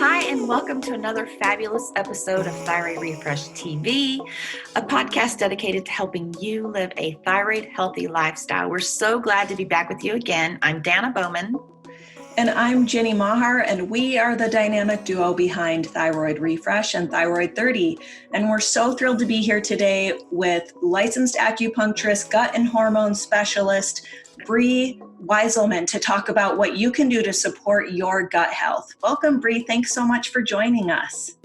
Hi, and welcome to another fabulous episode of Thyroid Refresh TV, a podcast dedicated to helping you live a thyroid healthy lifestyle. We're so glad to be back with you again. I'm Dana Bowman. And I'm Jenny Maher, and we are the dynamic duo behind Thyroid Refresh and Thyroid 30. And we're so thrilled to be here today with licensed acupuncturist, gut and hormone specialist, Brie Wieselman, to talk about what you can do to support your gut health. Welcome, Brie. Thanks so much for joining us.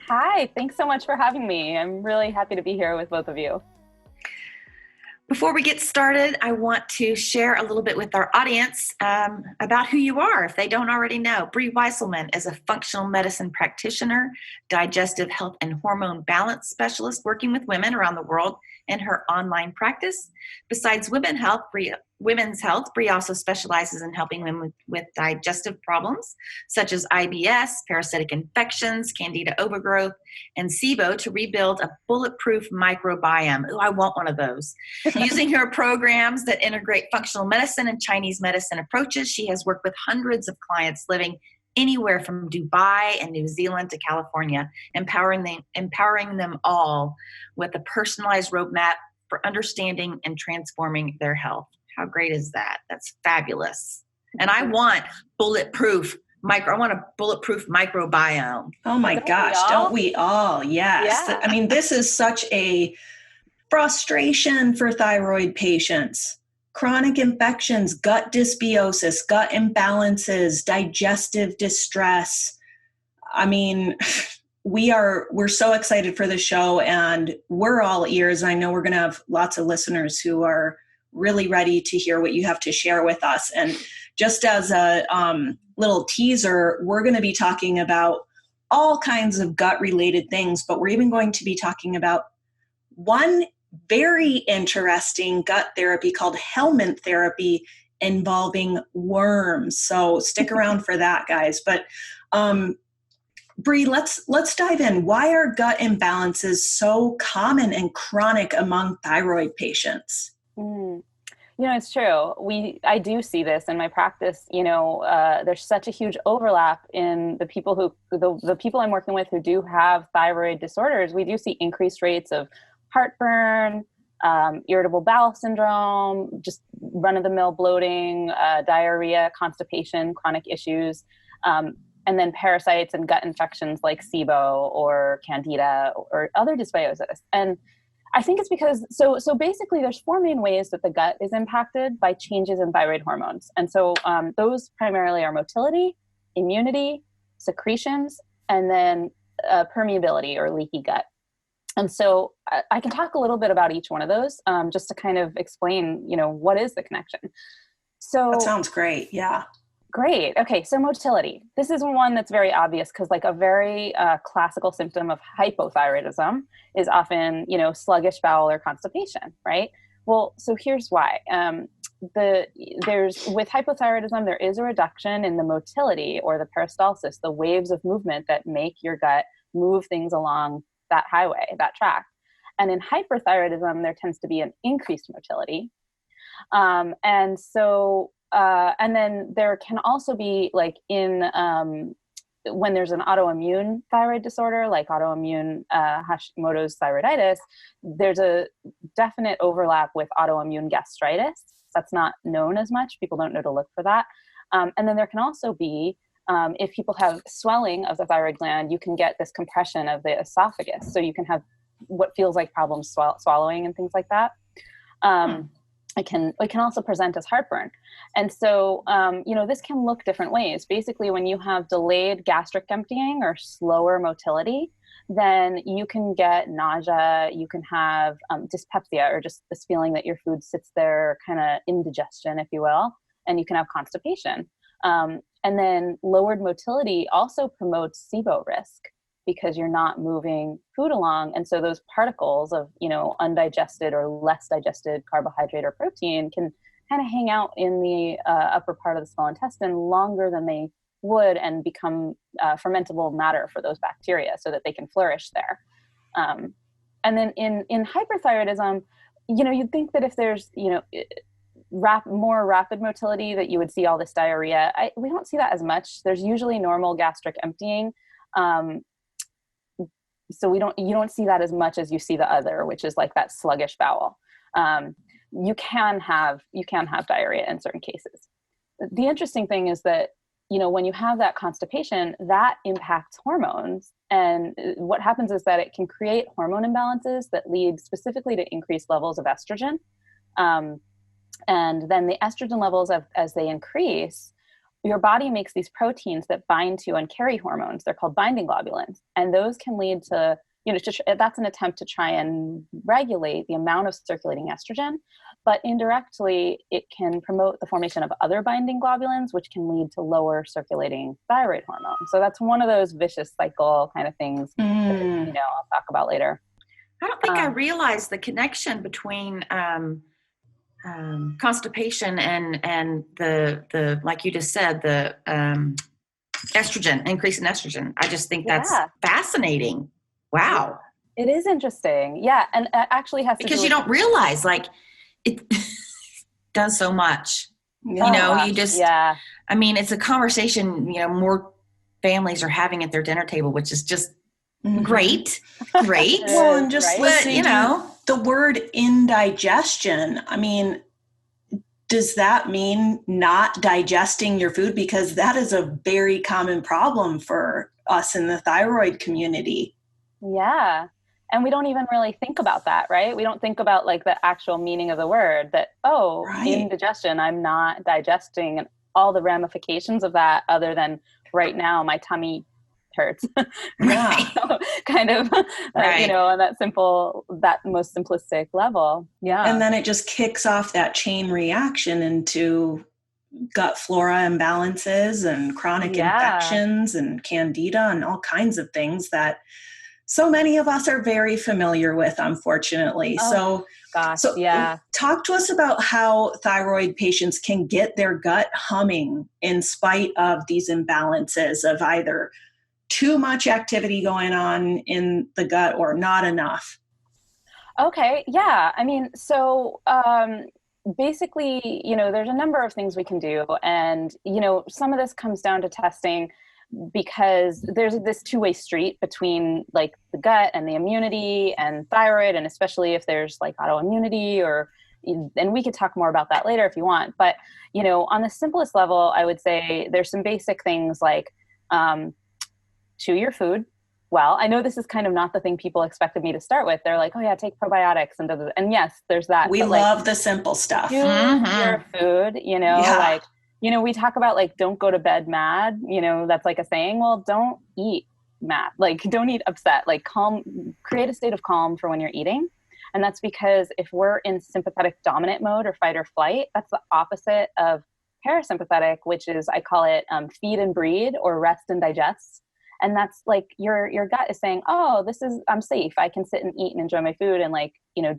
Hi, thanks so much for having me. I'm really happy to be here with both of you. Before we get started, I want to share a little bit with our audience about who you are, if they don't already know. Brie Wieselman is a functional medicine practitioner, digestive health and hormone balance specialist working with women around the world in her online practice. Besides women's health, Brie also specializes in helping women with digestive problems such as IBS, parasitic infections, Candida overgrowth, and SIBO to rebuild a bulletproof microbiome. Ooh, I want one of those. Using her programs that integrate functional medicine and Chinese medicine approaches, she has worked with hundreds of clients living anywhere from Dubai and New Zealand to California, empowering them all with a personalized roadmap for understanding and transforming their health. How great is that? That's fabulous. And I want bulletproof microbiome. Oh my gosh, don't we all? Yes. Yeah. I mean, this is such a frustration for thyroid patients. Chronic infections, gut dysbiosis, gut imbalances, digestive distress. I mean, we're so excited for the show, and we're all ears. I know we're going to have lots of listeners who are really ready to hear what you have to share with us. And just as a little teaser, we're going to be talking about all kinds of gut-related things, but we're even going to be talking about one very interesting gut therapy called Helminth therapy involving worms. So stick around for that, guys. But Brie, let's dive in. Why are gut imbalances so common and chronic among thyroid patients? It's true. I do see this in my practice. There's such a huge overlap in the people the people I'm working with who do have thyroid disorders. We do see increased rates of heartburn, irritable bowel syndrome, just run-of-the-mill bloating, diarrhea, constipation, chronic issues, and then parasites and gut infections like SIBO or Candida or other dysbiosis. And I think it's because, so basically there's four main ways that the gut is impacted by changes in thyroid hormones. And so those primarily are motility, immunity, secretions, and then permeability or leaky gut. And so I can talk a little bit about each one of those just to kind of explain, what is the connection. So that sounds great. Yeah. Great. Okay. So motility. This is one that's very obvious because like a very classical symptom of hypothyroidism is often, sluggish bowel or constipation, right? Well, so here's why. With hypothyroidism, there is a reduction in the motility or the peristalsis, the waves of movement that make your gut move things along that highway, that track. And in hyperthyroidism, there tends to be an increased motility. And then there can also be like when there's an autoimmune thyroid disorder, like autoimmune Hashimoto's thyroiditis, there's a definite overlap with autoimmune gastritis. That's not known as much. People don't know to look for that. And then there can also be, if people have swelling of the thyroid gland, you can get this compression of the esophagus. So you can have what feels like problems swallowing and things like that. It can also present as heartburn. And so, this can look different ways. Basically, when you have delayed gastric emptying or slower motility, then you can get nausea, you can have dyspepsia, or just this feeling that your food sits there kind of indigestion, if you will, and you can have constipation. And then lowered motility also promotes SIBO risk because you're not moving food along. And so those particles of, undigested or less digested carbohydrate or protein can kind of hang out in the upper part of the small intestine longer than they would and become fermentable matter for those bacteria so that they can flourish there. And then in hyperthyroidism, you'd think that if there's, more rapid motility that you would see all this diarrhea. We don't see that as much. There's usually normal gastric emptying. So you don't see that as much as you see the other, which is like that sluggish bowel. You can have diarrhea in certain cases. The interesting thing is that, when you have that constipation, that impacts hormones. And what happens is that it can create hormone imbalances that lead specifically to increased levels of estrogen. And then the estrogen levels, as they increase, your body makes these proteins that bind to and carry hormones. They're called binding globulins. And those can lead to, that's an attempt to try and regulate the amount of circulating estrogen. But indirectly, it can promote the formation of other binding globulins, which can lead to lower circulating thyroid hormone. So that's one of those vicious cycle kind of things that, I'll talk about later. I don't think I realized the connection between constipation and the like you just said, the estrogen, increase in estrogen. I just think that's fascinating. Wow. It is interesting. Yeah. And it actually has to because you don't realize it does so much. You just, I mean, it's a conversation, more families are having at their dinner table, which is just great. Well, and just listening to the word indigestion, I mean, does that mean not digesting your food? Because that is a very common problem for us in the thyroid community. Yeah. And we don't even really think about that, right? We don't think about like the actual meaning of the word that, indigestion, I'm not digesting, and all the ramifications of that other than right now my tummy hurts. Right. Kind of, on that most simplistic level. Yeah. And then it just kicks off that chain reaction into gut flora imbalances and chronic infections and Candida and all kinds of things that so many of us are very familiar with, unfortunately. So talk to us about how thyroid patients can get their gut humming in spite of these imbalances of either too much activity going on in the gut or not enough. Okay. Yeah. I mean, so basically, there's a number of things we can do. And, some of this comes down to testing, because there's this two-way street between like the gut and the immunity and thyroid, and especially if there's like autoimmunity and we could talk more about that later if you want. But, on the simplest level, I would say there's some basic things like chew your food. Well, I know this is kind of not the thing people expected me to start with. They're like, oh yeah, take probiotics and yes, there's that. We love the simple stuff. Chew your food, we talk about like, don't go to bed mad, that's like a saying. Well, don't eat mad, like don't eat upset, like create a state of calm for when you're eating. And that's because if we're in sympathetic dominant mode or fight or flight, that's the opposite of parasympathetic, which is, I call it feed and breed or rest and digest. And that's like your gut is saying, oh, I'm safe. I can sit and eat and enjoy my food and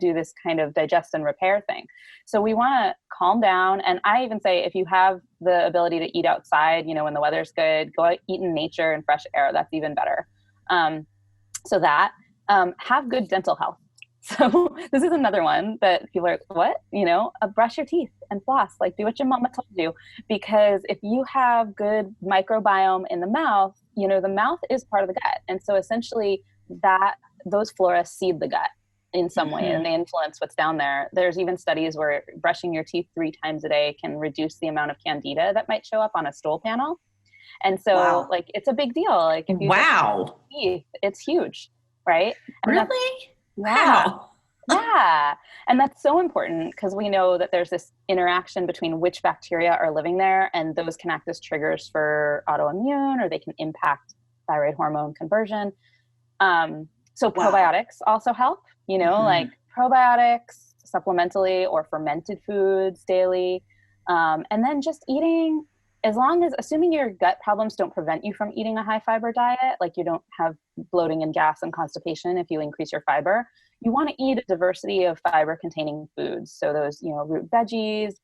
do this kind of digest and repair thing. So we want to calm down. And I even say, if you have the ability to eat outside, when the weather's good, go out, eat in nature and fresh air. That's even better. Have good dental health. So this is another one that people are, what? Brush your teeth and floss, like do what your mama told you. Because if you have good microbiome in the mouth, the mouth is part of the gut. And so essentially those flora seed the gut in some way and they influence what's down there. There's even studies where brushing your teeth 3 times a day can reduce the amount of Candida that might show up on a stool panel. And so it's a big deal. Like if you brush your teeth, it's huge, right? And really? Wow. Yeah. And that's so important because we know that there's this interaction between which bacteria are living there, and those can act as triggers for autoimmune, or they can impact thyroid hormone conversion. So probiotics also help, like probiotics supplementally or fermented foods daily. And then just eating, assuming your gut problems don't prevent you from eating a high fiber diet, like you don't have bloating and gas and constipation if you increase your fiber, you want to eat a diversity of fiber containing foods. So those, root veggies,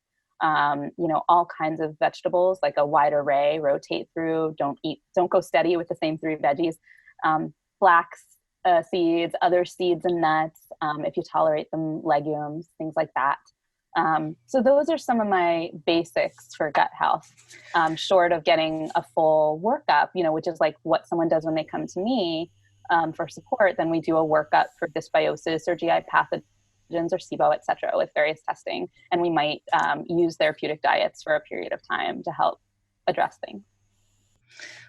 all kinds of vegetables, like a wide array, rotate through, don't go steady with the same 3 veggies, flax seeds, other seeds and nuts, if you tolerate them, legumes, things like that. So those are some of my basics for gut health, short of getting a full workup, which is like what someone does when they come to me for support. Then we do a workup for dysbiosis or GI pathogens or SIBO, et cetera, with various testing. And we might use therapeutic diets for a period of time to help address things.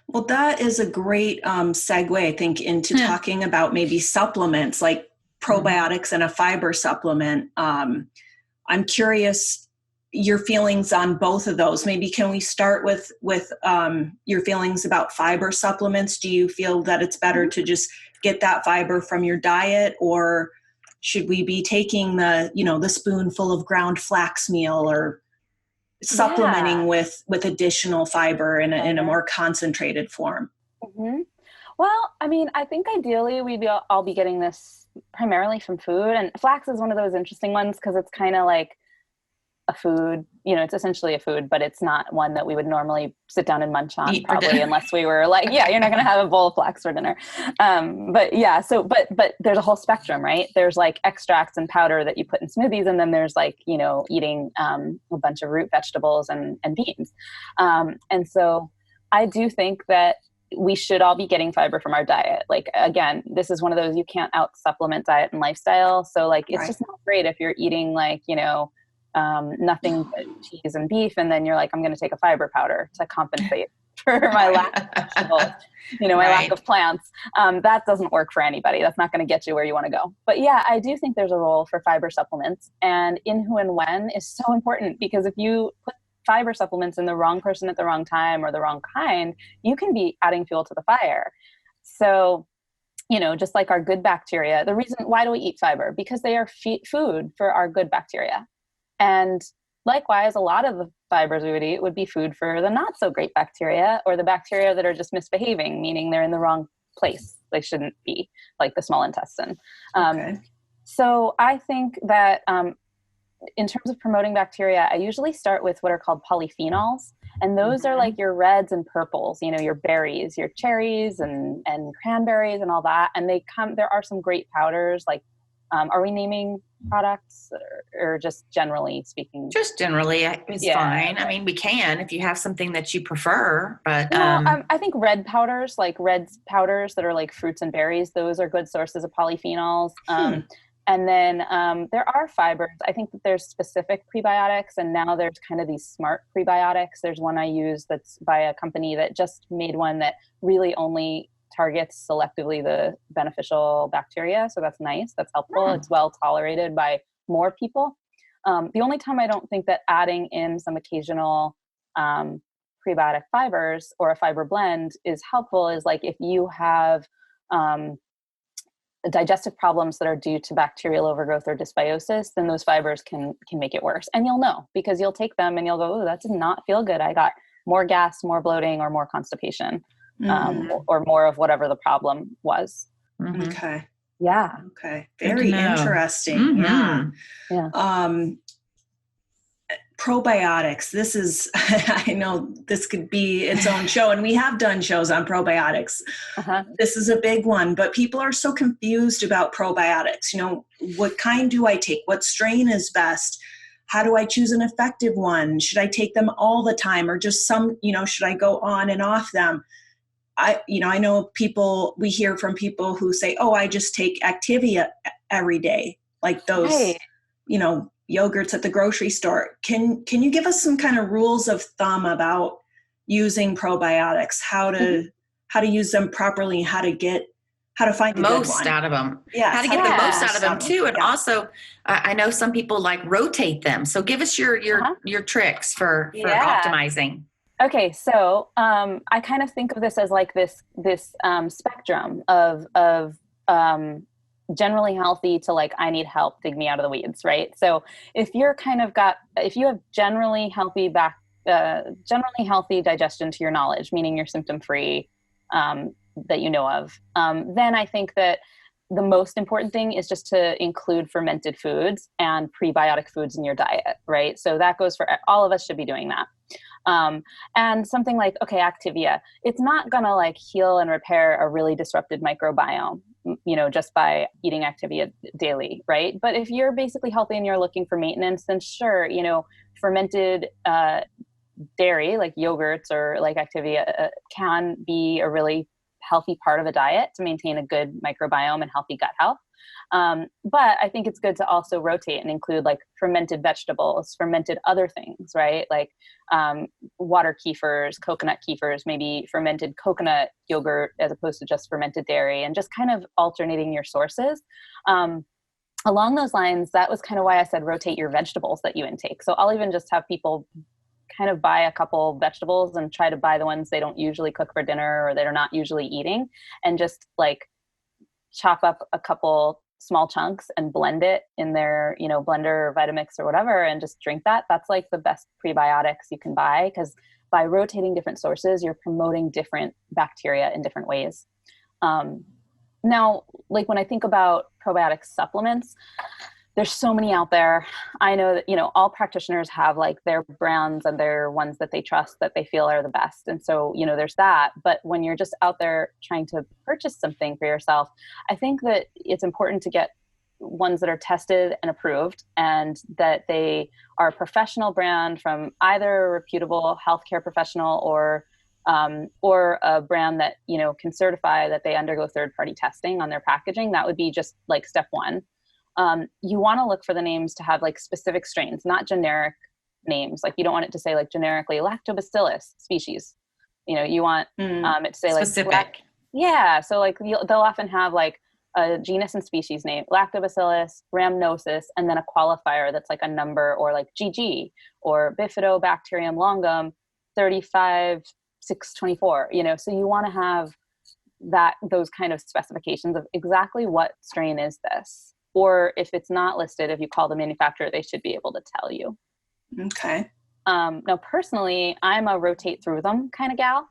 Well, that is a great segue, I think, into talking about maybe supplements like probiotics and a fiber supplement. I'm curious your feelings on both of those. Maybe can we start with your feelings about fiber supplements? Do you feel that it's better to just get that fiber from your diet, or should we be taking the spoonful of ground flax meal, or supplementing with additional fiber in a more concentrated form? Mm-hmm. Well, I mean, I think ideally we'd all be getting this primarily from food, and flax is one of those interesting ones because it's kind of like a food, it's essentially a food, but it's not one that we would normally sit down and munch on probably unless we were like, you're not going to have a bowl of flax for dinner. But there's a whole spectrum, right? There's like extracts and powder that you put in smoothies. And then there's like, eating a bunch of root vegetables and beans. And so I do think that we should all be getting fiber from our diet. Like, again, this is one of those, you can't out supplement diet and lifestyle. So like, it's just not great if you're eating like, nothing but cheese and beef, and then you're like, I'm going to take a fiber powder to compensate for my lack of vegetables, my lack of plants. That doesn't work for anybody. That's not going to get you where you want to go. But yeah, I do think there's a role for fiber supplements, and in who and when is so important, because if you put fiber supplements in the wrong person at the wrong time or the wrong kind, you can be adding fuel to the fire. So, just like our good bacteria, the reason, why do we eat fiber? Because they are food for our good bacteria. And likewise, a lot of the fibers we would eat would be food for the not so great bacteria, or the bacteria that are just misbehaving, meaning they're in the wrong place. They shouldn't be, like the small intestine. So I think that in terms of promoting bacteria, I usually start with what are called polyphenols. And those are like your reds and purples, your berries, your cherries and cranberries and all that. And there are some great powders, like, are we naming products or just generally speaking? Just generally, it's fine. I mean, we can if you have something that you prefer, but I think red powders that are like fruits and berries, those are good sources of polyphenols. And then there are fibers. I think that there's specific prebiotics, and now there's kind of these smart prebiotics. There's one I use that's by a company that just made one that really only targets selectively the beneficial bacteria. So that's nice. That's helpful. It's well tolerated by more people. The only time I don't think that adding in some occasional prebiotic fibers or a fiber blend is helpful is like if you have digestive problems that are due to bacterial overgrowth or dysbiosis, then those fibers can make it worse. And you'll know because you'll take them and you'll go, oh, that did not feel good. I got more gas, more bloating, or more constipation. Or more of whatever the problem was. Okay. Yeah. Okay. Very interesting. Yeah. Probiotics. This is, I know this could be its own show, and we have done shows on probiotics. This is a big one, but people are so confused about probiotics. What kind do I take? What strain is best? How do I choose an effective one? Should I take them all the time, or just some, should I go on and off them? I know we hear from people who say, oh, I just take Activia every day, like those, yogurts at the grocery store. Can you give us some kind of rules of thumb about using probiotics, how to use them properly, how to find the most out of them? Yeah. How to get the most out of them too. And also, I know some people like rotate them. So give us your tricks for optimizing. Okay, so I kind of think of this as like this spectrum of generally healthy to like I need help, dig me out of the weeds, right? So if you have generally healthy digestion to your knowledge, meaning you're symptom free, that you know of, then I think that the most important thing is just to include fermented foods and prebiotic foods in your diet, right? So that goes for all of us should be doing that. And something like, Activia, it's not going to like heal and repair a really disrupted microbiome. just by eating Activia daily, right? But if you're basically healthy and you're looking for maintenance, then sure, fermented dairy like yogurts or like Activia can be a really healthy part of a diet to maintain a good microbiome and healthy gut health. But I think it's good to also rotate and include like fermented vegetables, fermented other things, right? Like water kefirs, coconut kefirs, maybe fermented coconut yogurt as opposed to just fermented dairy, and just kind of alternating your sources. Along those lines, that was kind of why I said rotate your vegetables that you intake. So I'll even just have people kind of buy a couple vegetables and try to buy the ones they don't usually cook for dinner or they're not usually eating, and just like chop up a couple small chunks and blend it in their, blender or Vitamix or whatever, and just drink that. That's like the best prebiotics you can buy, because by rotating different sources, you're promoting different bacteria in different ways. Now, like when I think about probiotic supplements, there's so many out there. I know that, all practitioners have like their brands and their ones that they trust that they feel are the best. And so, there's that. But when you're just out there trying to purchase something for yourself, I think that it's important to get ones that are tested and approved, and that they are a professional brand from either a reputable healthcare professional or a brand that, can certify that they undergo third-party testing on their packaging. That would be just like step one. You want to look for the names to have like specific strains, not generic names. Like you don't want it to say like generically lactobacillus species. You want it to say like specific. So like they'll often have like a genus and species name, lactobacillus rhamnosus, and then a qualifier that's like a number, or like GG or Bifidobacterium longum 35624. So you want to have those kind of specifications of exactly what strain is this. Or if it's not listed, if you call the manufacturer, they should be able to tell you. Okay. Now, personally, I'm a rotate through them kind of gal.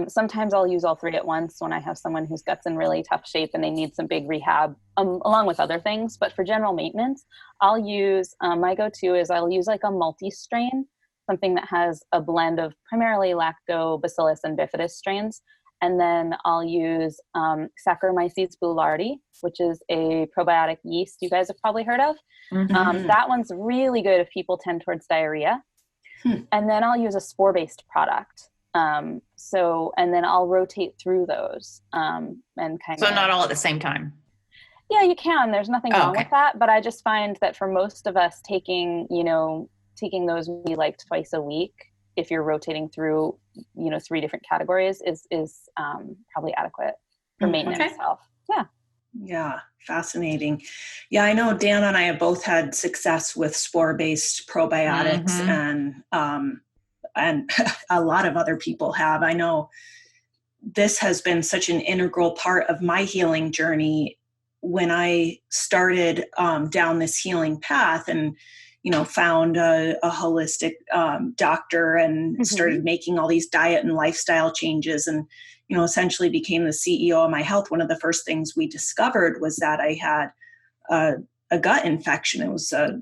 Sometimes I'll use all three at once when I have someone whose gut's in really tough shape and they need some big rehab, along with other things. But for general maintenance, I'll use, my go-to is I'll use like a multi-strain, something that has a blend of primarily lactobacillus and bifidus strains. And then I'll use Saccharomyces boulardii, which is a probiotic yeast you guys have probably heard of. Mm-hmm. That one's really good if people tend towards diarrhea. And then I'll use a spore-based product. And then I'll rotate through those and kind of. So not all at the same time. Yeah, you can. There's nothing wrong with that. But I just find that for most of us, taking those maybe like twice a week, if you're rotating through, 3 different categories is probably adequate for maintenance health. Yeah. Yeah. Fascinating. Yeah. I know Dan and I have both had success with spore-based probiotics, and a lot of other people have. I know this has been such an integral part of my healing journey when I started down this healing path, and found a holistic doctor and started making all these diet and lifestyle changes, and, essentially became the CEO of my health. One of the first things we discovered was that I had a gut infection. It was a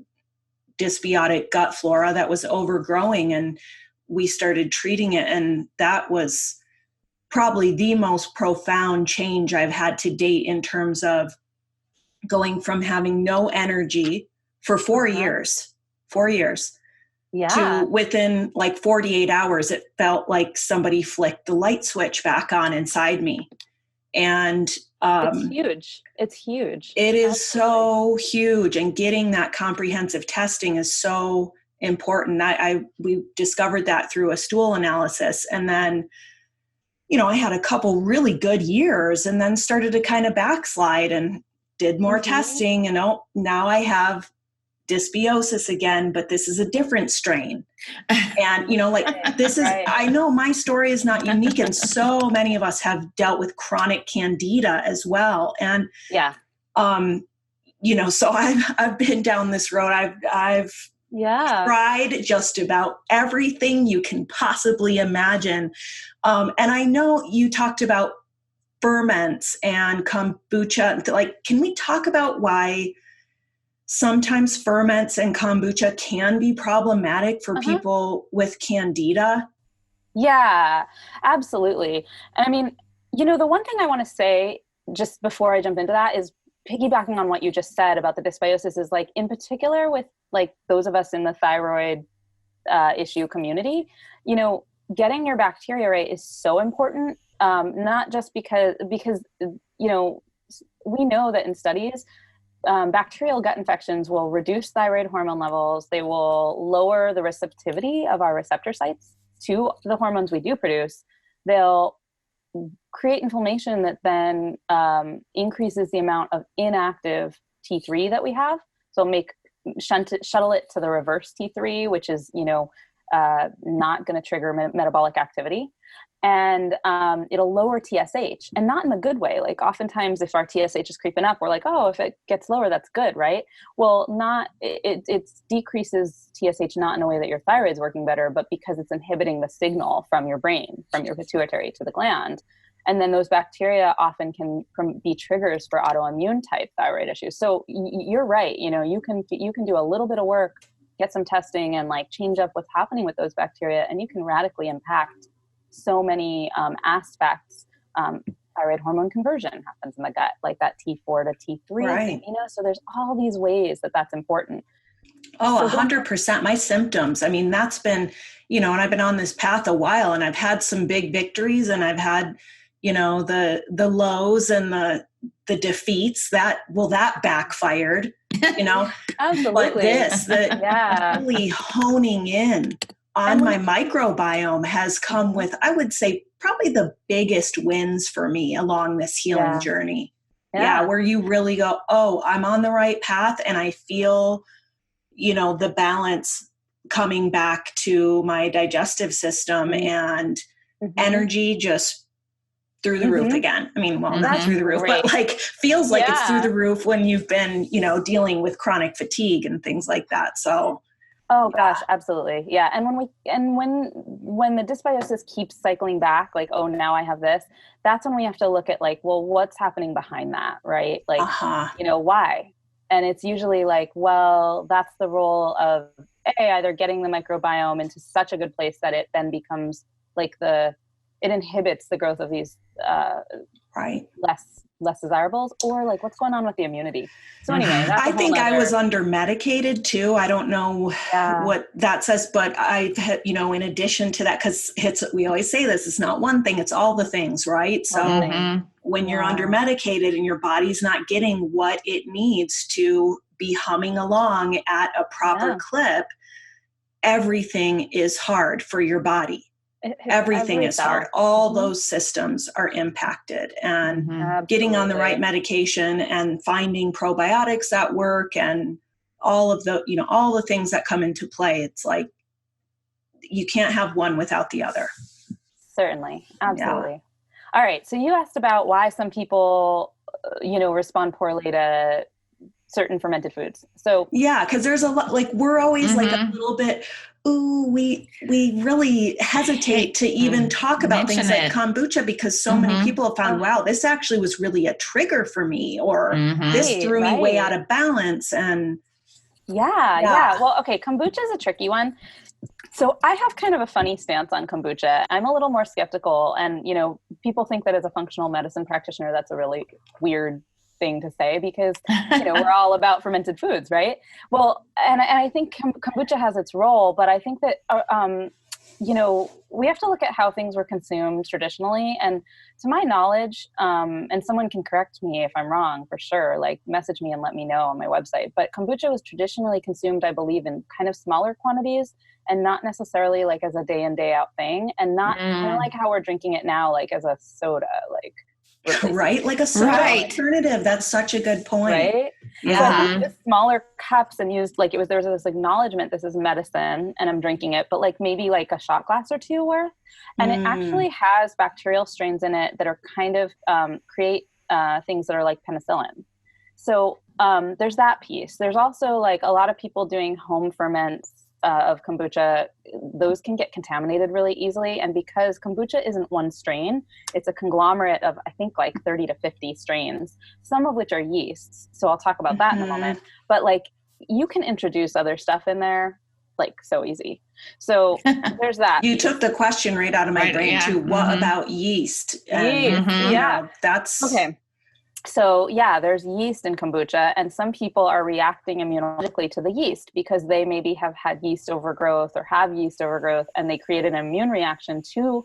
dysbiotic gut flora that was overgrowing, and we started treating it. And that was probably the most profound change I've had to date in terms of going from having no energy for 4 years, to within like 48 hours, it felt like somebody flicked the light switch back on inside me. And it's huge. It's huge. It is so huge. And getting that comprehensive testing is so important. We discovered that through a stool analysis. And then, I had a couple really good years and then started to kind of backslide and did more testing. And now I have dysbiosis again, but this is a different strain. And, this is, I know my story is not unique, and so many of us have dealt with chronic Candida as well. And, so I've been down this road. I've tried just about everything you can possibly imagine. And I know you talked about ferments and kombucha. Like, can we talk about why sometimes ferments and kombucha can be problematic for people with Candida? Yeah, absolutely. I mean, the one thing I want to say just before I jump into that, is piggybacking on what you just said about the dysbiosis, is like, in particular with like those of us in the thyroid issue community, you know, getting your bacteria right is so important. Not just because, you know, we know that in studies, bacterial gut infections will reduce thyroid hormone levels. They will lower the receptivity of our receptor sites to the hormones we do produce. They'll create inflammation that then increases the amount of inactive T3 that we have. So shuttle it to the reverse T3, which is, you know, not going to trigger metabolic activity. And it'll lower TSH, and not in a good way. Like, oftentimes if our TSH is creeping up, we're like, oh, if it gets lower, that's good, right? Well, it decreases TSH not in a way that your thyroid's working better, but because it's inhibiting the signal from your brain, from your pituitary to the gland. And then those bacteria often can be triggers for autoimmune type thyroid issues. So you're right. You know, you can do a little bit of work, get some testing, and like change up what's happening with those bacteria, and you can radically impact so many aspects. Thyroid hormone conversion happens in the gut, like that T4 to T3, right. You know, so there's all these ways that that's important. Oh, 100%. My symptoms, I mean, that's been, you know, and I've been on this path a while, and I've had some big victories, and I've had, you know, the lows and the defeats that backfired, you know. Absolutely. But really honing in on my microbiome has come with, I would say, probably the biggest wins for me along this healing journey. Yeah, where you really go, oh, I'm on the right path, and I feel, you know, the balance coming back to my digestive system, and energy just through the roof again. I mean, well, not through the roof, but like feels like it's through the roof when you've been, you know, dealing with chronic fatigue and things like that. So gosh, absolutely. Yeah. And when the dysbiosis keeps cycling back, like, oh, now I have this, that's when we have to look at like, well, what's happening behind that? Right. Like, you know, why? And it's usually like, well, that's the role of either getting the microbiome into such a good place that it then becomes like it inhibits the growth of these less desirables, or like what's going on with the immunity. So anyway, I think I was under medicated too. I don't know what that says, but I've had, you know, in addition to that, because we always say this, it's not one thing, it's all the things, right? So when you're under medicated and your body's not getting what it needs to be humming along at a proper clip, everything is hard for your body. Everything is hard. All those systems are impacted, and getting on the right medication and finding probiotics that work, and all of the, you know, all the things that come into play. It's like you can't have one without the other. Certainly. Absolutely. Yeah. All right. So you asked about why some people, you know, respond poorly to certain fermented foods. So because there's a lot, like we're always like a little bit, we really hesitate to even talk about things like kombucha, because so many people have found, wow, this actually was really a trigger for me, or this threw me way out of balance. And well, okay, kombucha is a tricky one. So I have kind of a funny stance on kombucha. I'm a little more skeptical, and, you know, people think that as a functional medicine practitioner, that's a really weird thing to say, because, you know, we're all about fermented foods, right? Well, and I think kombucha has its role, but I think that, you know, we have to look at how things were consumed traditionally. And to my knowledge, and someone can correct me if I'm wrong, for sure, like message me and let me know on my website, but kombucha was traditionally consumed, I believe, in kind of smaller quantities, and not necessarily like as a day in, day out thing, and not kind of like how we're drinking it now, like as a soda, like right, like a soda alternative. That's such a good point. Right? So I think the smaller cups and used, like, there was this acknowledgement, this is medicine and I'm drinking it, but like maybe like a shot glass or two worth. And it actually has bacterial strains in it that are kind of create things that are like penicillin. So there's that piece. There's also like a lot of people doing home ferments of kombucha. Those can get contaminated really easily. And because kombucha isn't one strain, it's a conglomerate of, I think, like 30 to 50 strains, some of which are yeasts. So I'll talk about that in a moment. But like, you can introduce other stuff in there, like so easy. So there's that. You took the question right out of my brain too. What about yeast? And, yeast. you know, that's okay. So yeah, there's yeast in kombucha, and some people are reacting immunologically to the yeast because they maybe have had yeast overgrowth or have yeast overgrowth, and they create an immune reaction to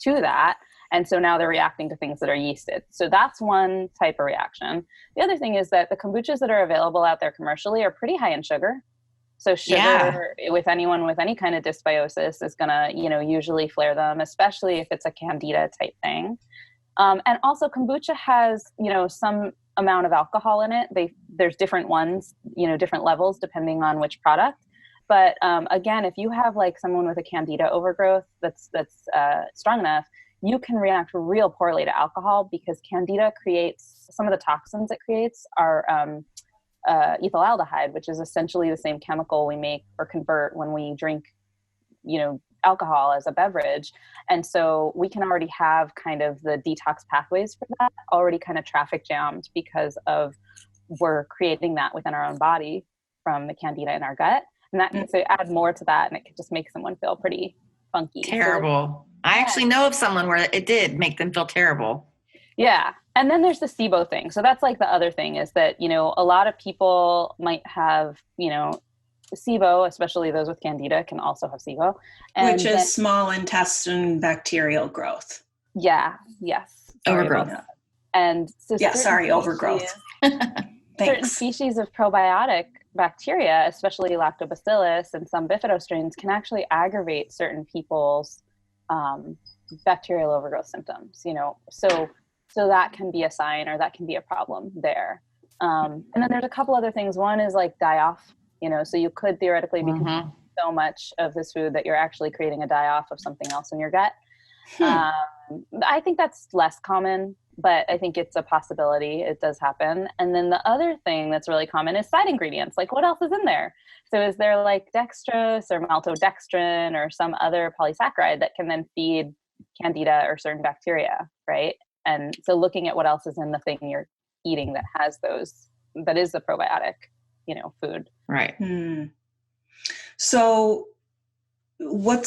that. And so now they're reacting to things that are yeasted. So that's one type of reaction. The other thing is that the kombuchas that are available out there commercially are pretty high in sugar. So sugar with anyone with any kind of dysbiosis is going to, usually flare them, especially if it's a Candida type thing. And also kombucha has, some amount of alcohol in it. There's different ones, different levels depending on which product. But again, if you have like someone with a Candida overgrowth that's strong enough, you can react real poorly to alcohol because Candida creates, some of the toxins it creates are ethyl aldehyde, which is essentially the same chemical we make or convert when we drink, alcohol as a beverage. And so we can already have kind of the detox pathways for that already kind of traffic jammed because of we're creating that within our own body from the Candida in our gut. And that can add more to that, and it could just make someone feel pretty funky. Terrible. I actually know of someone where it did make them feel terrible. Yeah. And then there's the SIBO thing. So that's like the other thing is that, a lot of people might have, SIBO, especially those with Candida, can also have SIBO. Which is small intestine bacterial growth. Yeah. Yes. Overgrowth. And so overgrowth. Certain species of probiotic bacteria, especially lactobacillus and some bifido strains, can actually aggravate certain people's bacterial overgrowth symptoms, so that can be a sign or that can be a problem there. And then there's a couple other things. One is like die-off, so you could theoretically be consuming so much of this food that you're actually creating a die-off of something else in your gut. I think that's less common, but I think it's a possibility. It does happen. And then the other thing that's really common is side ingredients. Like what else is in there? So is there like dextrose or maltodextrin or some other polysaccharide that can then feed Candida or certain bacteria, right? And so looking at what else is in the thing you're eating that has those, that is the probiotic, food. Right. So what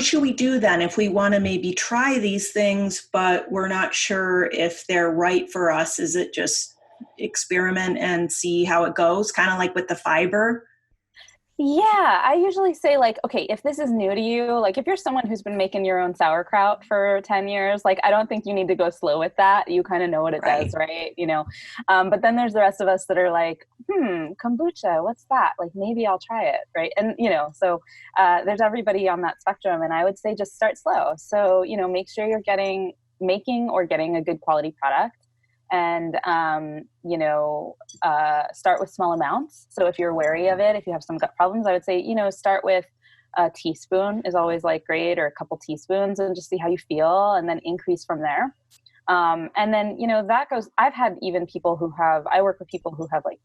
should we do then if we want to maybe try these things, but we're not sure if they're right for us? Is it just experiment and see how it goes? Kind of like with the fiber? Yeah, I usually say like, okay, if this is new to you, like if you're someone who's been making your own sauerkraut for 10 years, like I don't think you need to go slow with that. You kind of know what it does, right? But then there's the rest of us that are like, kombucha, what's that? Like maybe I'll try it, right? And, so there's everybody on that spectrum. And I would say just start slow. So, make sure you're making or getting a good quality product. And, start with small amounts. So if you're wary of it, if you have some gut problems, I would say, start with a teaspoon is always like great, or a couple teaspoons, and just see how you feel and then increase from there. And then, that goes, I've had even people I work with people who have like,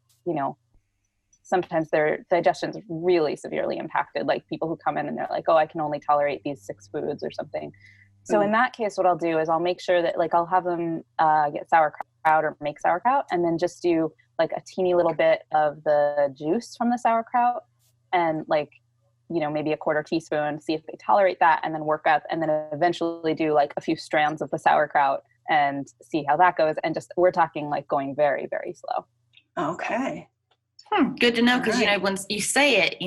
sometimes their digestion's really severely impacted, like people who come in and they're like, oh, I can only tolerate these 6 foods or something. So in that case, what I'll do is I'll make sure that like I'll have them get sauerkraut or make sauerkraut, and then just do like a teeny little bit of the juice from the sauerkraut and like, maybe a 1/4 teaspoon, see if they tolerate that, and then work up, and then eventually do like a few strands of the sauerkraut and see how that goes. And just, we're talking like going very, very slow. Okay. Good to know, because when you say it,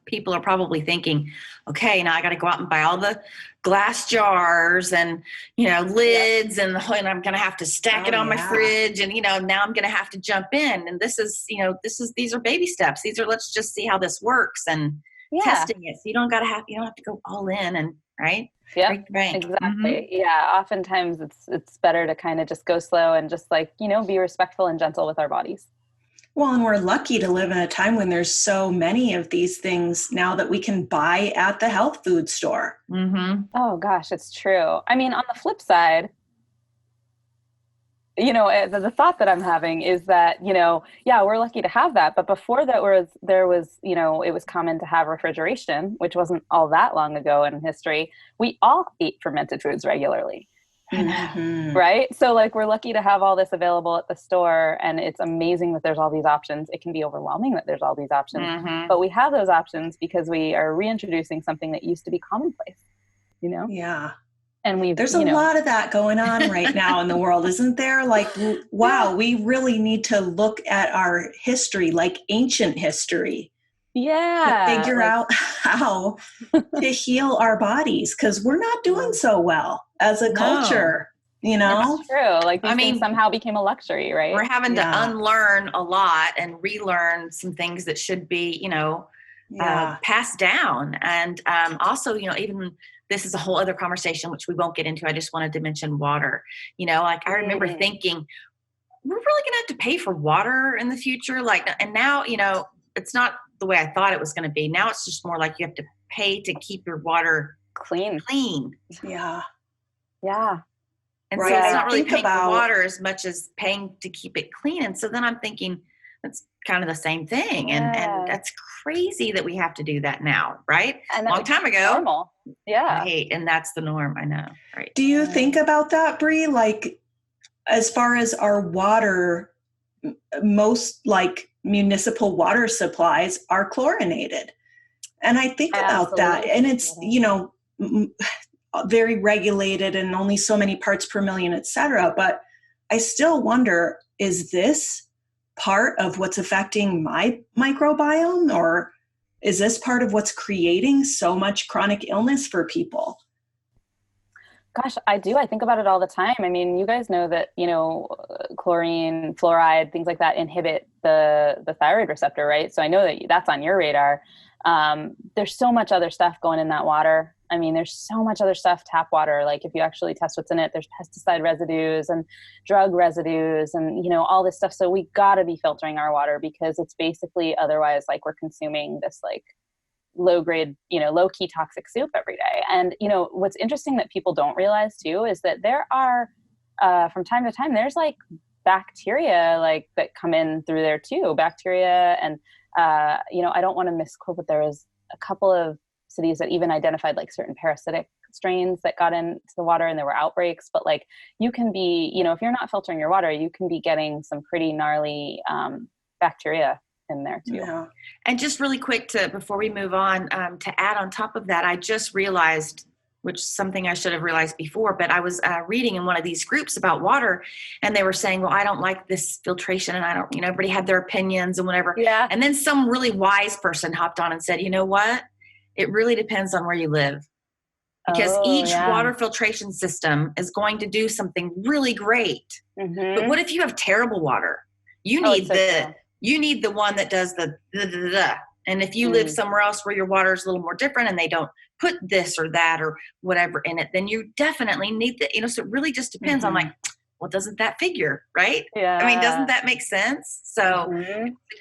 people are probably thinking, okay, now I got to go out and buy all the glass jars and lids, and I'm going to have to stack it on my fridge, and now I'm going to have to jump in. And these are baby steps. These are, let's just see how this works and testing it. So you don't have to go all in, and right. Yeah, exactly. Yeah. Oftentimes it's better to kind of just go slow and just like, be respectful and gentle with our bodies. Well, and we're lucky to live in a time when there's so many of these things now that we can buy at the health food store. Oh gosh, it's true. I mean, on the flip side, the thought that I'm having is that, we're lucky to have that. But before that there was, it was common to have refrigeration, which wasn't all that long ago in history. We all ate fermented foods regularly. Right? So like we're lucky to have all this available at the store, and it's amazing that there's all these options. It can be overwhelming that there's all these options, but we have those options because we are reintroducing something that used to be commonplace, Yeah. And there's a lot of that going on right now in the world, isn't there? Like, wow, we really need to look at our history, like ancient history. To figure out how to heal our bodies, because we're not doing so well as a culture, you know? It's true. Like these things somehow became a luxury, right? We're having to unlearn a lot and relearn some things that should be, passed down. And also, even this is a whole other conversation, which we won't get into. I just wanted to mention water. I remember thinking, we're really going to have to pay for water in the future. And now, it's not the way I thought it was going to be. Now it's just more like you have to pay to keep your water clean. Yeah. Yeah. And so it's not really paying for water as much as paying to keep it clean. And so then I'm thinking that's kind of the same thing. And that's crazy that we have to do that now, right? And long time ago. Normal. Yeah. Right. And that's the norm. I know. Right. Do you think about that, Brie? Like, as far as our water, most like municipal water supplies are chlorinated. And I think about that, and it's, very regulated and only so many parts per million, et cetera. But I still wonder, is this part of what's affecting my microbiome, or is this part of what's creating so much chronic illness for people? Gosh, I do. I think about it all the time. I mean, you guys know that, chlorine, fluoride, things like that inhibit the thyroid receptor, right? So I know that that's on your radar. There's so much other stuff going in that water. I mean, there's so much other stuff, tap water. Like if you actually test what's in it, there's pesticide residues and drug residues and, all this stuff. So we got to be filtering our water, because it's basically otherwise like we're consuming this like low grade, low key toxic soup every day. And, what's interesting that people don't realize too, is that there are, from time to time, there's like bacteria like that come in through there too, bacteria. And, I don't want to misquote, but there was a couple of cities that even identified like certain parasitic strains that got into the water, and there were outbreaks. But like you can be, if you're not filtering your water, you can be getting some pretty gnarly bacteria in there too. Yeah. And just really quick before we move on, to add on top of that, I just realized, which is something I should have realized before, but I was reading in one of these groups about water, and they were saying, well, I don't like this filtration, and I don't, everybody had their opinions and whatever. Yeah. And then some really wise person hopped on and said, you know what? It really depends on where you live. Because each water filtration system is going to do something really great. Mm-hmm. But what if you have terrible water? You need the one that does the. And if you live somewhere else where your water is a little more different and they don't put this or that or whatever in it, then you definitely need the, so it really just depends. I'm like, well, doesn't that figure, right? Yeah. I mean, doesn't that make sense? So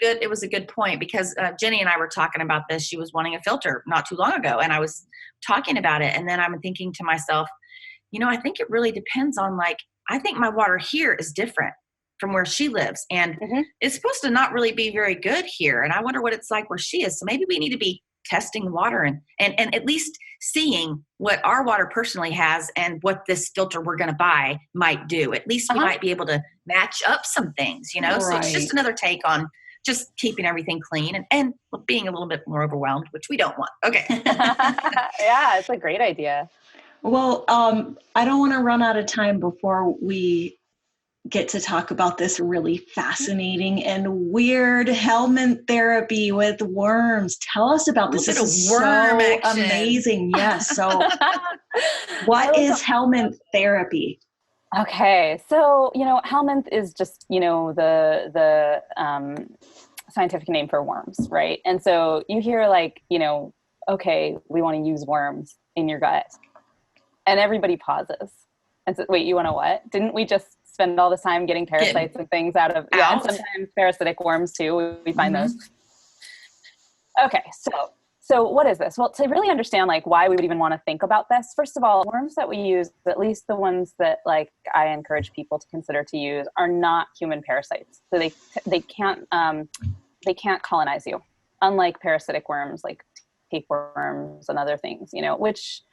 it was a good point, because Jenny and I were talking about this. She was wanting a filter not too long ago, and I was talking about it. And then I'm thinking to myself, I think it really depends on I think my water here is different from where she lives. And it's supposed to not really be very good here. And I wonder what it's like where she is. So maybe we need to be testing water and at least seeing what our water personally has and what this filter we're going to buy might do. At least we might be able to match up some things, Right. So it's just another take on just keeping everything clean and being a little bit more overwhelmed, which we don't want. Okay. Yeah, it's a great idea. Well, I don't want to run out of time before we get to talk about this really fascinating and weird Helminth therapy with worms. Tell us about this. This is so amazing. Yes. So what is Helminth therapy? Okay. So, Helminth is just, the scientific name for worms, right? And so you hear okay, we want to use worms in your gut. And everybody pauses. And so, wait, you want to what? Didn't we just spend all this time getting parasites and things out of, and sometimes parasitic worms too. We find those. Okay. So what is this? Well, to really understand why we would even want to think about this, first of all, worms that we use, at least the ones that I encourage people to consider to use, are not human parasites. So they can't colonize you, unlike parasitic worms like tapeworms and other things, which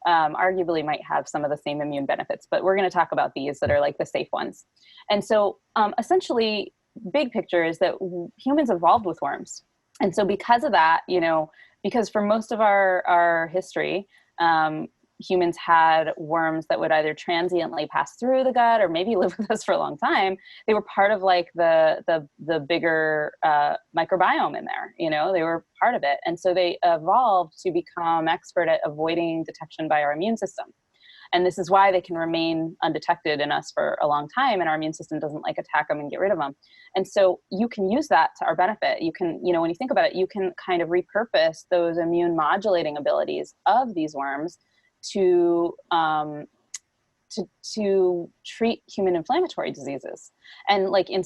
arguably might have some of the same immune benefits, but we're going to talk about these that are the safe ones. And so essentially, big picture is that humans evolved with worms. And so because of that, because for most of our history, humans had worms that would either transiently pass through the gut or maybe live with us for a long time, they were part of like the bigger microbiome in there. They were part of it. And so they evolved to become expert at avoiding detection by our immune system. And this is why they can remain undetected in us for a long time, and our immune system doesn't like attack them and get rid of them. And so you can use that to our benefit. You can, when you think about it, you can kind of repurpose those immune modulating abilities of these worms to treat human inflammatory diseases. And like in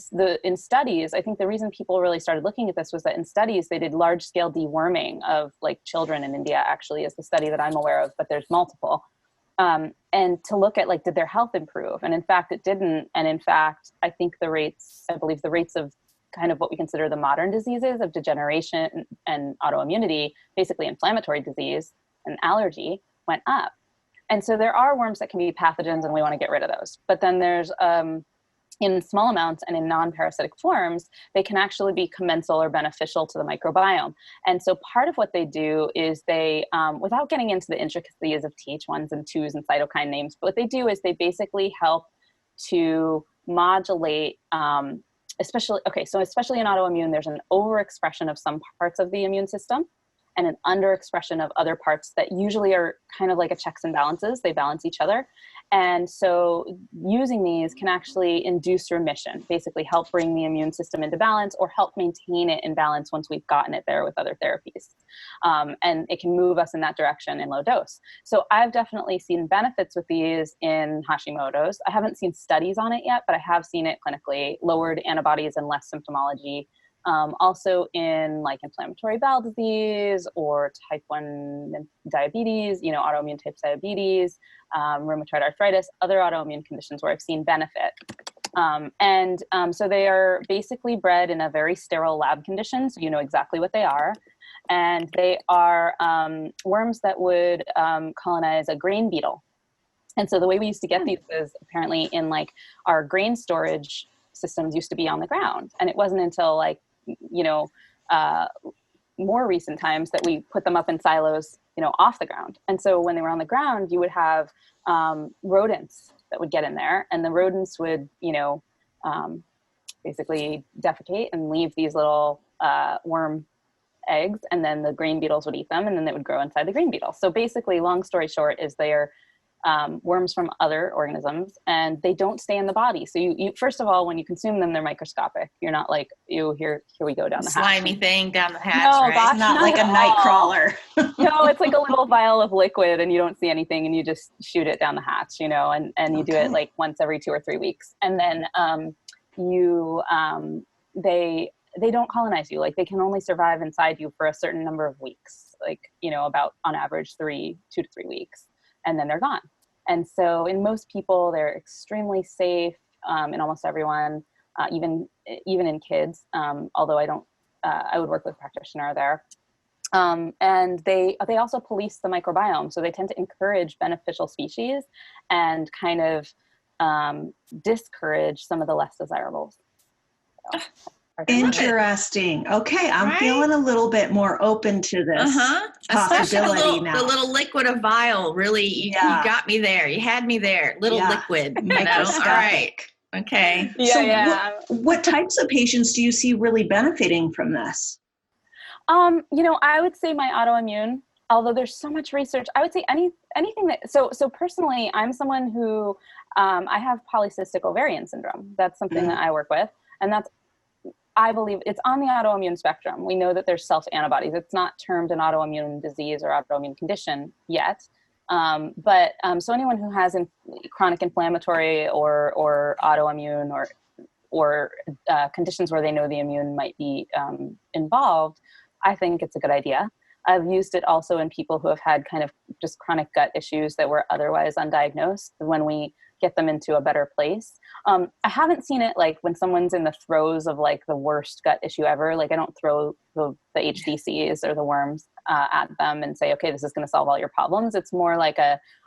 studies, I think the reason people really started looking at this was that in studies they did large scale deworming of like children in India, actually is the study that I'm aware of, but there's multiple. And to look at like, did their health improve? And in fact, it didn't. And in fact, I believe the rates of kind of what we consider the modern diseases of degeneration and autoimmunity, basically inflammatory disease and allergy, went up. And so there are worms that can be pathogens and we want to get rid of those. But then there's, in small amounts and in non-parasitic forms, they can actually be commensal or beneficial to the microbiome. And so part of what they do is they, without getting into the intricacies of Th1s and 2s and cytokine names, but what they do is they basically help to modulate, especially in autoimmune, there's an overexpression of some parts of the immune system and an underexpression of other parts that usually are kind of like a checks and balances. They balance each other. And so using these can actually induce remission, basically help bring the immune system into balance or help maintain it in balance once we've gotten it there with other therapies. And it can move us in that direction in low dose. So I've definitely seen benefits with these in Hashimoto's. I haven't seen studies on it yet, but I have seen it clinically, lowered antibodies and less symptomology. Also in like inflammatory bowel disease or type 1 diabetes, autoimmune type diabetes, rheumatoid arthritis, other autoimmune conditions where I've seen benefit. So they are basically bred in a very sterile lab condition, so you know exactly what they are. And they are worms that would colonize a grain beetle. And so the way we used to get these is apparently in like our grain storage systems used to be on the ground. And it wasn't until like, more recent times that we put them up in silos, off the ground. And so when they were on the ground, you would have rodents that would get in there, and the rodents would, basically defecate and leave these little worm eggs, and then the grain beetles would eat them, and then they would grow inside the grain beetle. So basically, long story short, is they are worms from other organisms, and they don't stay in the body. So you first of all, when you consume them, they're microscopic. You're not like, here we go down the hatch. Slimy thing down the hatch, no, right? Gosh, not like a night crawler. No, it's like a little vial of liquid and you don't see anything and you just shoot it down the hatch, and you do it like once every 2 or 3 weeks. And then they don't colonize you. Like they can only survive inside you for a certain number of weeks, like, about on average 2 to 3 weeks. And then they're gone. And so in most people, they're extremely safe, in almost everyone, even in kids, although I would work with a practitioner there. And they also police the microbiome. So they tend to encourage beneficial species and kind of discourage some of the less desirables. So, interesting. Okay, I'm feeling a little bit more open to this possibility now. The little liquid of vial, really, you got me there. You had me there. Little liquid. Microscopic. All right. Okay. What types of patients do you see really benefiting from this? I would say my autoimmune, although there's so much research, I would say anything that, so personally, I'm someone who, I have polycystic ovarian syndrome. That's something that I work with. And I believe it's on the autoimmune spectrum. We know that there's self-antibodies. It's not termed an autoimmune disease or autoimmune condition yet. So anyone who has chronic inflammatory or autoimmune or conditions where they know the immune might be involved, I think it's a good idea. I've used it also in people who have had kind of just chronic gut issues that were otherwise undiagnosed when we get them into a better place. I haven't seen it like when someone's in the throes of like the worst gut issue ever. Like I don't throw the HDCs or the worms at them and say, okay, this is going to solve all your problems. It's more like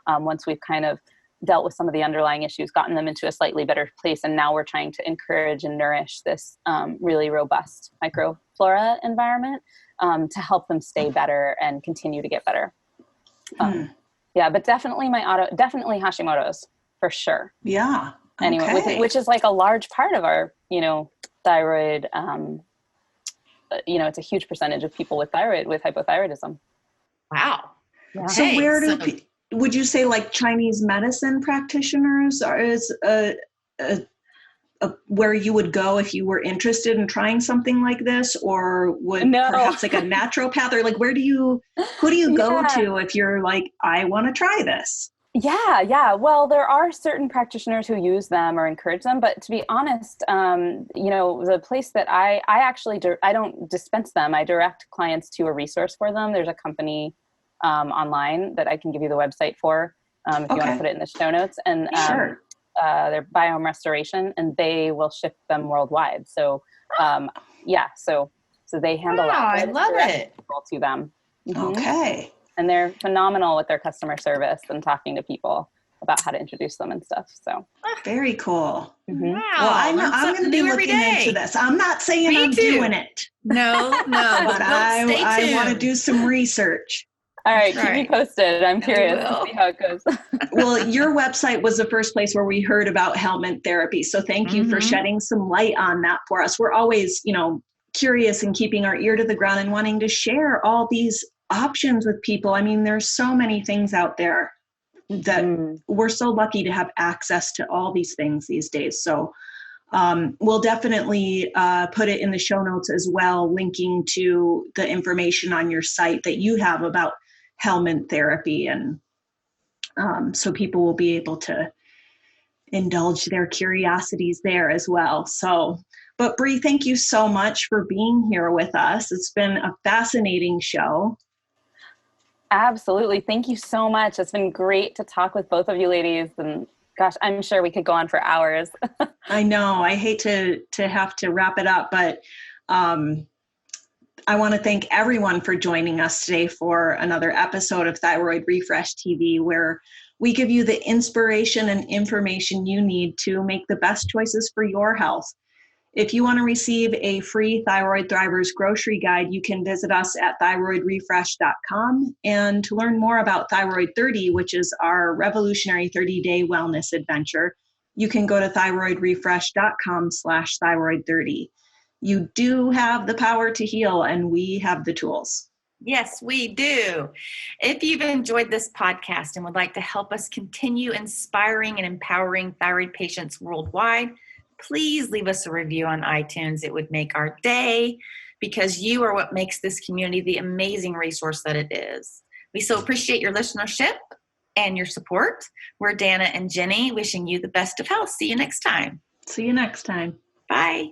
once we've kind of dealt with some of the underlying issues, gotten them into a slightly better place. And now we're trying to encourage and nourish this really robust microflora environment to help them stay better and continue to get better. Yeah, but definitely definitely Hashimoto's for sure. Yeah. Okay. Anyway, which is like a large part of our, thyroid, it's a huge percentage of people with hypothyroidism. Wow. Yeah. So would you say like Chinese medicine practitioners is where you would go if you were interested in trying something like this, or would perhaps like a naturopath, or like who do you go to if you're like, I want to try this? Yeah. Well, there are certain practitioners who use them or encourage them, but to be honest, the place that I actually I don't dispense them. I direct clients to a resource for them. There's a company online that I can give you the website for if you want to put it in the show notes. And sure. They're Biome Restoration, and they will ship them worldwide. So so they handle that. I love it. To them. Mm-hmm. Okay. And they're phenomenal with their customer service and talking to people about how to introduce them and stuff. So very cool. Mm-hmm. Wow. Well, I'm going to be looking into this. I'm not saying I'm doing it. No, but I want to do some research. All right, keep me posted. I'm curious to see how it goes. Well, your website was the first place where we heard about Helminth therapy. So thank you for shedding some light on that for us. We're always, curious and keeping our ear to the ground and wanting to share all these options with people. I mean, there's so many things out there that we're so lucky to have access to all these things these days. So we'll definitely put it in the show notes as well, linking to the information on your site that you have about Helminth therapy. And so people will be able to indulge their curiosities there as well. So, but Brie, thank you so much for being here with us. It's been a fascinating show. Absolutely. Thank you so much. It's been great to talk with both of you ladies. And gosh, I'm sure we could go on for hours. I know. I hate to have to wrap it up, but I want to thank everyone for joining us today for another episode of Thyroid Refresh TV, where we give you the inspiration and information you need to make the best choices for your health. If you want to receive a free Thyroid Thrivers grocery guide, you can visit us at thyroidrefresh.com. And to learn more about Thyroid 30, which is our revolutionary 30-day wellness adventure, you can go to thyroidrefresh.com/thyroid30. You do have the power to heal, and we have the tools. Yes, we do. If you've enjoyed this podcast and would like to help us continue inspiring and empowering thyroid patients worldwide, please leave us a review on iTunes. It would make our day, because you are what makes this community the amazing resource that it is. We so appreciate your listenership and your support. We're Dana and Jenny, wishing you the best of health. See you next time. See you next time. Bye.